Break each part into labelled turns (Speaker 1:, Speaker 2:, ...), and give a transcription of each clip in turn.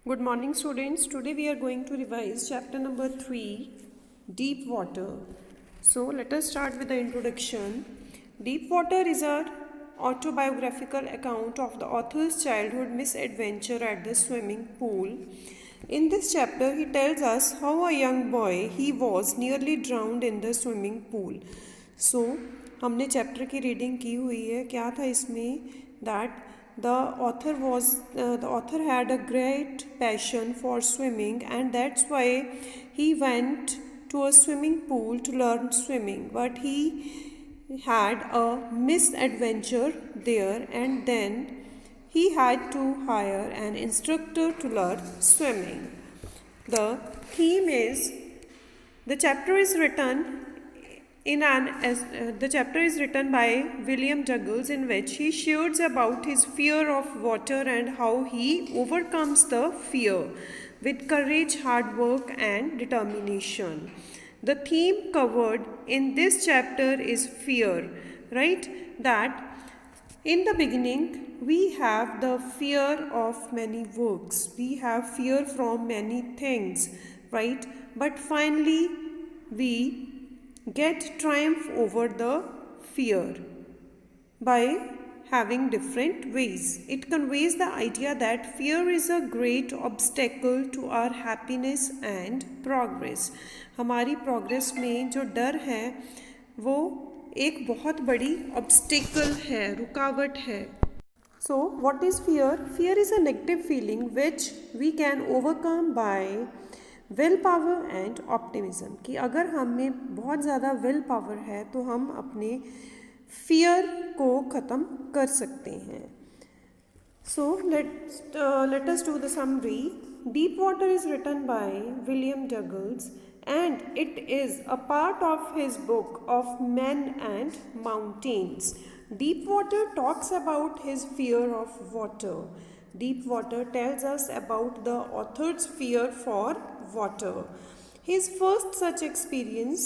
Speaker 1: Good morning, students. Today we are going to revise chapter number 3, Deep Water. So let us start with the introduction. Deep Water is an autobiographical account of the author's childhood misadventure at the swimming pool. In this chapter, he tells us how a young boy he was nearly drowned in the swimming pool. So हमने chapter की reading की हुई है. क्या था इसमें? That the author had a great passion for swimming, and that's why he went to a swimming pool to learn swimming, but he had a misadventure there, and then he had to hire an instructor to learn swimming. The theme is the chapter is written the chapter is written by William Douglas, in which he shares about his fear of water and how he overcomes the fear with courage, hard work, and determination. The theme covered in this chapter is fear, right? That in the beginning we have the fear of many works, we have fear from many things, right? But finally we get triumph over the fear by having different ways. It conveys the idea that fear is a great obstacle to our happiness and progress. हमारी progress में जो डर है वो एक बहुत बड़ी obstacle है, रुकावट है. So what is fear? Fear is a negative feeling which we can overcome by will power and optimism. कि अगर हमें बहुत ज़्यादा विल पावर है तो हम अपने फियर को ख़त्म कर सकते हैं. So let us do the summary. Deep water is written by William Douglas and it is a part of his book of Men and Mountains. Deep Water talks about his fear of water. Deep Water tells us about the author's fear for water. His first such experience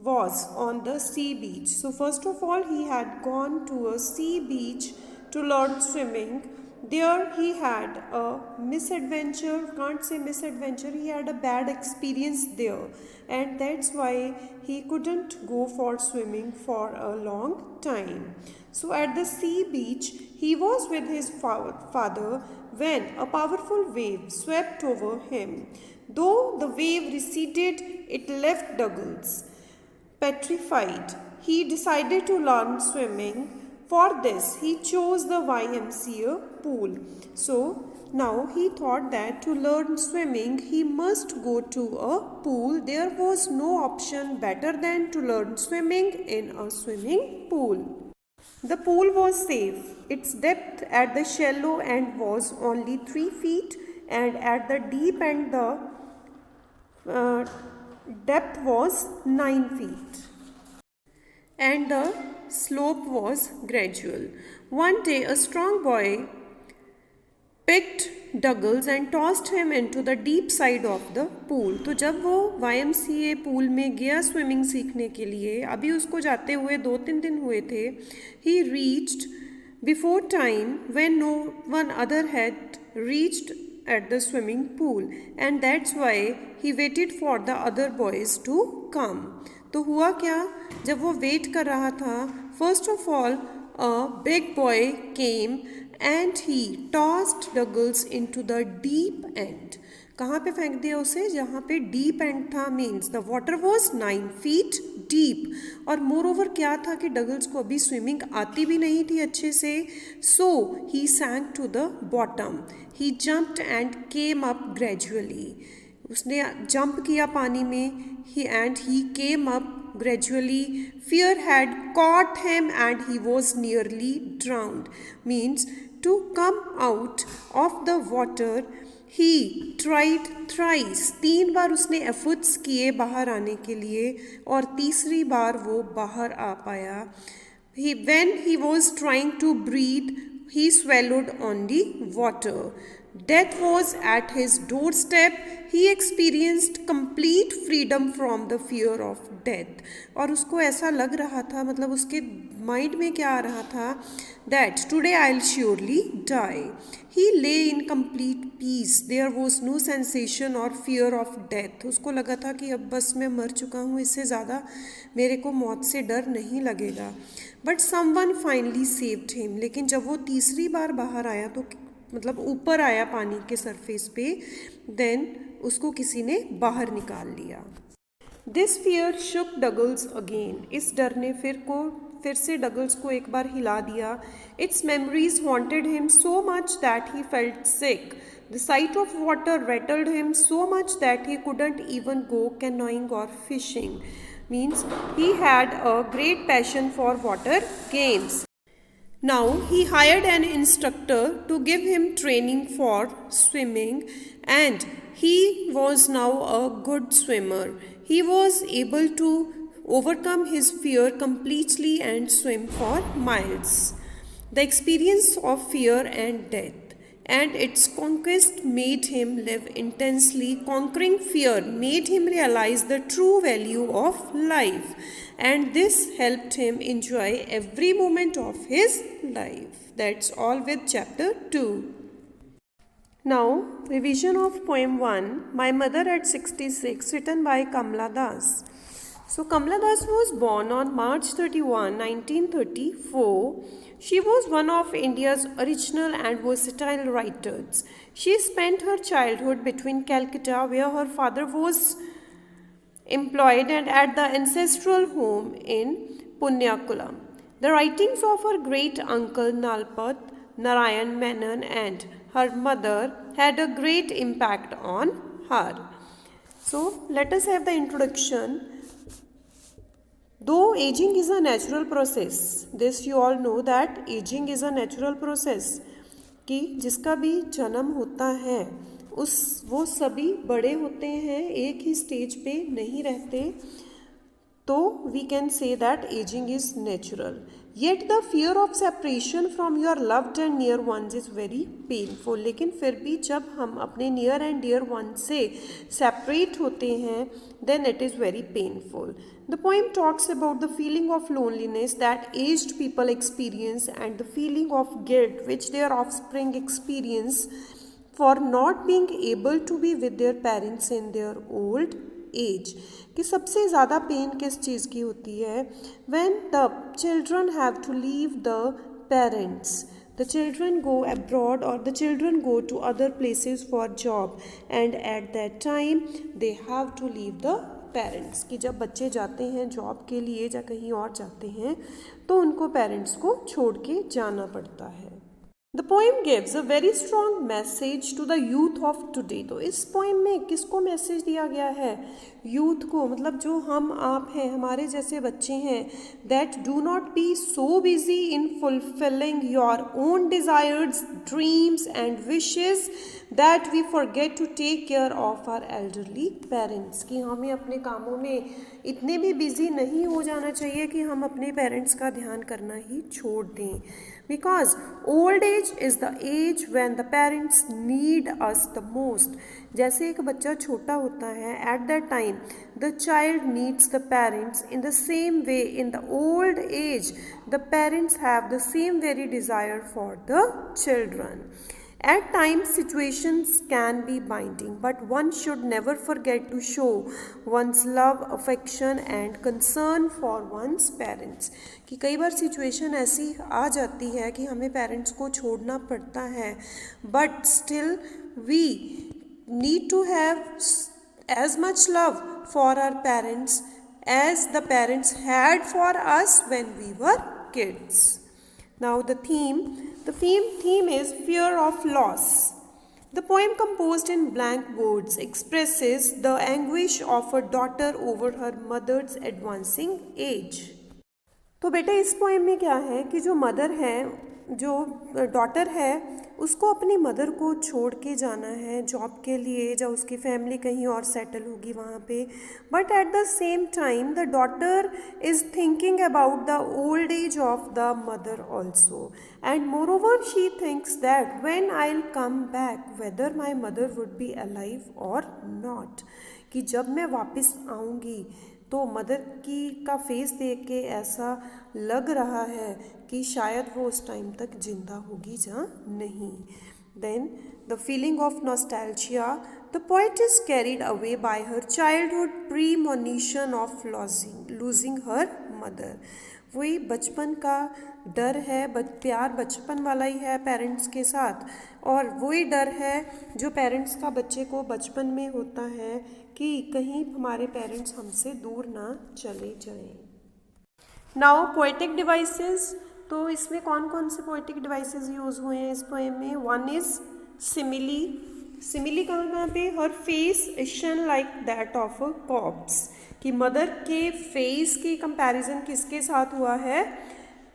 Speaker 1: was on the sea beach. So first of all, he had gone to a sea beach to learn swimming. There he had a misadventure, can't say misadventure, he had a bad experience there, and that's why he couldn't go for swimming for a long time. So at the sea beach, he was with his father when a powerful wave swept over him. Though the wave receded, it left Douglas petrified. He decided to learn swimming. For this, he chose the YMCA pool. So now he thought that to learn swimming, he must go to a pool. There was no option better than to learn swimming in a swimming pool. The pool was safe. Its depth at the shallow end was only 3 feet, and at the deep end the depth was 9 feet. And the slope was gradual. One day a strong boy picked Douglas and tossed him into the deep side of the pool. तो जब वो YMCA pool में गया swimming सीखने के लिए, अभी उसको जाते हुए 2-3 दिन हुए थे, he reached before time when no one other had reached at the swimming pool, and that's why he waited for the other boys to come. तो हुआ क्या? जब वो वेट कर रहा था, first of all a big boy came and he tossed Douglas into the deep and. कहाँ पे फेंक दिया उसे? जहाँ पे डीप एंड था. Means the water was 9 feet deep. और मोर ओवर क्या था कि डगल्स को अभी स्विमिंग आती भी नहीं थी अच्छे से. So he sank to the bottom. He jumped and came up gradually. उसने जंप किया पानी में. he came up gradually. Fear had caught him and he was nearly drowned. Means to come out of the water he tried thrice. 3 बार उसने efforts किए बाहर आने के लिए, और तीसरी बार वो बाहर आ पाया. When he was trying to breathe, he swallowed on the water. Death was at his doorstep. He experienced complete freedom from the fear of death. और उसको ऐसा लग रहा था, मतलब उसके माइंड में क्या आ रहा था? That today I will surely die. He lay in complete peace. There was no sensation और फियर ऑफ डेथ. उसको लगा था कि अब बस मैं मर चुका हूँ, इससे ज़्यादा मेरे को मौत से डर नहीं लगेगा. But someone finally saved him. लेकिन जब वो तीसरी बार बाहर आया, तो मतलब ऊपर आया पानी के सरफेस पे, देन उसको किसी ने बाहर निकाल लिया. This fear shook Douglas again. इस डर ने फिर से डगल्स को एक बार हिला दिया. Its memories haunted him so much that he felt sick. The sight of water rattled him so much that he couldn't even go canoeing और fishing. Means he had a great passion for water games. Now he hired an instructor to give him training for swimming, and he was now a good swimmer. He was able to overcome his fear completely and swim for miles. The experience of fear and death and its conquest made him live intensely. Conquering fear made him realize the true value of life, and this helped him enjoy every moment of his life. That's all with chapter 2. Now, revision of poem 1, My Mother at 66, written by Kamla Das. So, Kamla Das was born on March 31, 1934. She was one of India's original and versatile writers. She spent her childhood between Calcutta, where her father was employed, and at the ancestral home in Punyakulam. The writings of her great uncle Nalpat Narayan Menon and her mother had a great impact on her. So let us have the introduction. Though aging is a natural process, this you all know that aging is a natural process, कि जिसका भी जन्म होता है वो सभी बड़े होते हैं, एक ही स्टेज पे नहीं रहते, तो we can say that ageing is natural. Yet the fear of separation from your loved and near ones is very painful. लेकिन फिर भी जब हम अपने नियर एंड डियर वन से सेपरेट होते हैं, then it is very painful. The poem talks about the feeling of loneliness that aged people experience and the feeling of guilt which their offspring experience for not being able to be with their parents in their old age. कि सबसे ज़्यादा pen किस चीज़ की होती है? When the children have to leave the parents. The children go abroad or the children go to other places for job, and at that time they have to leave the parents. कि जब बच्चे जाते हैं job के लिए या कहीं और जाते हैं, तो उनको पेरेंट्स को छोड़ के जाना पड़ता है. The poem gives a very strong message to the youth of today. तो इस पोएम में किसको मैसेज दिया गया है? यूथ को, मतलब जो हम आप हैं, हमारे जैसे बच्चे हैं. That do not be so busy in fulfilling your own desires, dreams and wishes that we forget to take care of our elderly parents. कि हमें अपने कामों में इतने भी बिजी नहीं हो जाना चाहिए कि हम अपने पेरेंट्स का ध्यान करना ही छोड़ दें. Because old age is the age when the parents need us the most. जैसे एक बच्चा छोटा होता है, at that time the child needs the parents. In the same way in the old age the parents have the same very desire for the children. At times, situations can be binding, but one should never forget to show one's love, affection and concern for one's parents. कि कई बार situation ऐसी आ जाती है कि हमें parents को छोड़ना पड़ता है, but still we need to have as much love for our parents as the parents had for us when we were kids. Now the theme is fear of loss. The poem, composed in blank words, expresses the anguish of a daughter over her mother's advancing age. तो बेटे इस poem में क्या है कि जो mother है, जो डॉटर है, उसको अपनी मदर को छोड़ के जाना है जॉब के लिए, जब उसकी फैमिली कहीं और सेटल होगी वहाँ पे. But at the same time the daughter is thinking about the old age of the mother also, and moreover she thinks that when I will come back whether my mother would be alive or not. कि जब मैं वापस आऊँगी तो mother की का face देख के ऐसा लग रहा है कि शायद वो उस टाइम तक जिंदा होगी या नहीं. Then the feeling of nostalgia, the poet is carried away by her childhood premonition of losing her mother. वही बचपन का डर है, प्यार बचपन वाला ही है पेरेंट्स के साथ, और वही डर है जो पेरेंट्स का बच्चे को बचपन में होता है कि कहीं हमारे पेरेंट्स हमसे दूर ना चले जाएं. Now poetic devices. तो इसमें कौन कौन से पोएटिक डिवाइसेस यूज़ हुए हैं इस पोएम में? One is simile. सिमिली कहाँ पे? Her face is like that of a corpse, कि मदर के फेस की कंपैरिजन किसके साथ हुआ है?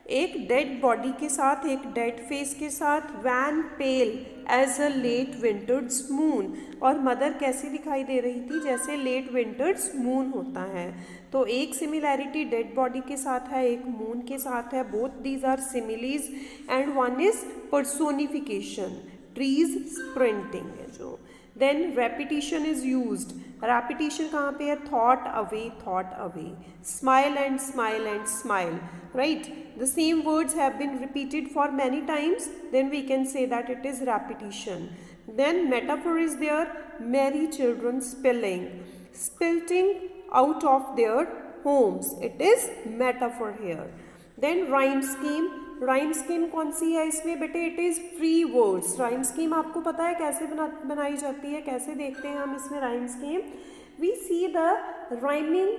Speaker 1: एक डेड बॉडी के साथ, एक डेड फेस के साथ. Wan pale as a late winter's moon, और मदर कैसी दिखाई दे रही थी? जैसे लेट विंटर्स मून होता है. तो एक सिमिलैरिटी डेड बॉडी के साथ है, एक मून के साथ है. Both these are similes. And one is personification, trees sprinting है जो. Then repetition is used. Repetition कहाँ पे है? Thought away. Smile and smile. Right, the same words have been repeated for many times, then we can say that it is repetition. Then metaphor is there. Merry children spilting out of their homes, it is metaphor here. Then rhyme scheme कौन सी है इसमें बेटे? It is free words. Rhyme scheme आपको पता है कैसे बनाई जाती है? कैसे देखते हैं हम इसमें rhyme scheme? We see the rhyming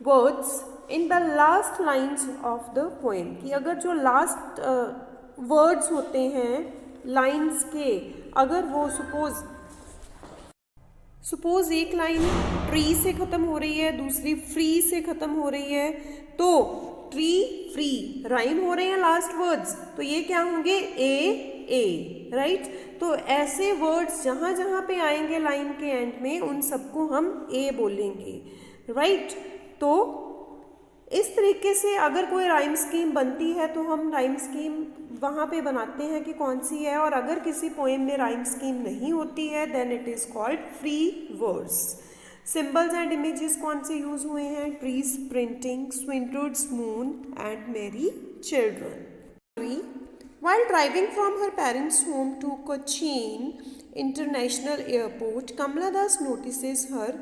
Speaker 1: words in the last lines of the poem, कि अगर जो लास्ट वर्ड्स होते हैं लाइन्स के, अगर वो सपोज एक लाइन ट्री से ख़त्म हो रही है, दूसरी फ्री से ख़त्म हो रही है, तो ट्री फ्री राइम हो रहे हैं लास्ट वर्ड्स, तो ये क्या होंगे? ए. राइट, तो ऐसे वर्ड्स जहाँ जहाँ पे आएंगे लाइन के एंड में, उन सबको हम ए बोलेंगे. राइट, तो इस तरीके से अगर कोई राइम स्कीम बनती है तो हम राइम स्कीम वहाँ पे बनाते हैं कि कौन सी है, और अगर किसी पोएम में राइम स्कीम नहीं होती है then it is called free words. Symbols and images कौन से यूज हुए हैं? Trees printing, winter's moon and merry children. While driving from her parents' home to Cochin International Airport, Kamala Das notices her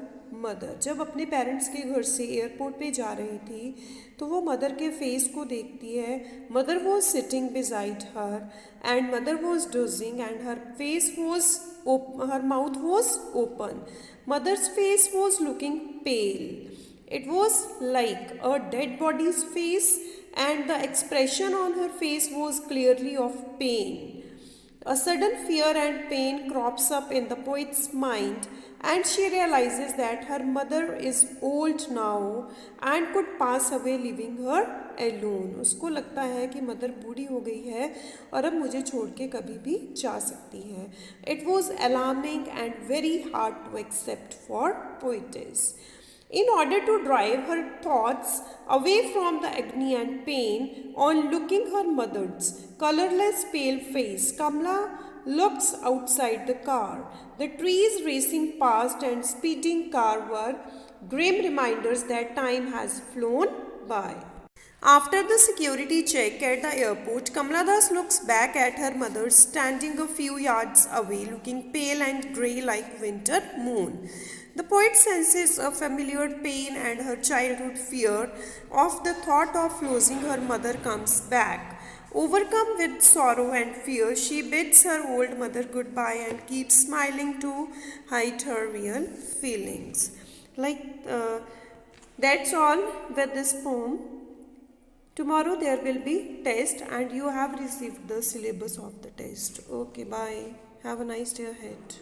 Speaker 1: mother. जब अपने parents के घर से airport पे जा रही थी तो वो मदर के फेस को देखती है. Mother was sitting beside her and mother was dosing and her mouth was open. Mother's face was looking pale. It was like a dead body's face, and the expression on her face was clearly of pain. A sudden fear and pain crops up in the poet's mind, and she realizes that her mother is old now and could pass away leaving her alone. उसको लगता है कि mother बूढ़ी हो गई है और अब मुझे छोड़ के कभी भी जा सकती है. It was alarming and very hard to accept for poetess. In order to drive her thoughts away from the agony and pain, on looking her mother's colorless pale face, Kamala looks outside the car. The trees racing past and speeding car were grim reminders that time has flown by. After the security check at the airport, Kamala Das looks back at her mother standing a few yards away, looking pale and grey like winter moon. The poet senses a familiar pain, and her childhood fear of the thought of losing her mother comes back. Overcome with sorrow and fear, she bids her old mother goodbye and keeps smiling to hide her real feelings. That's all with this poem. Tomorrow there will be test and you have received the syllabus of the test. Okay, bye. Have a nice day ahead.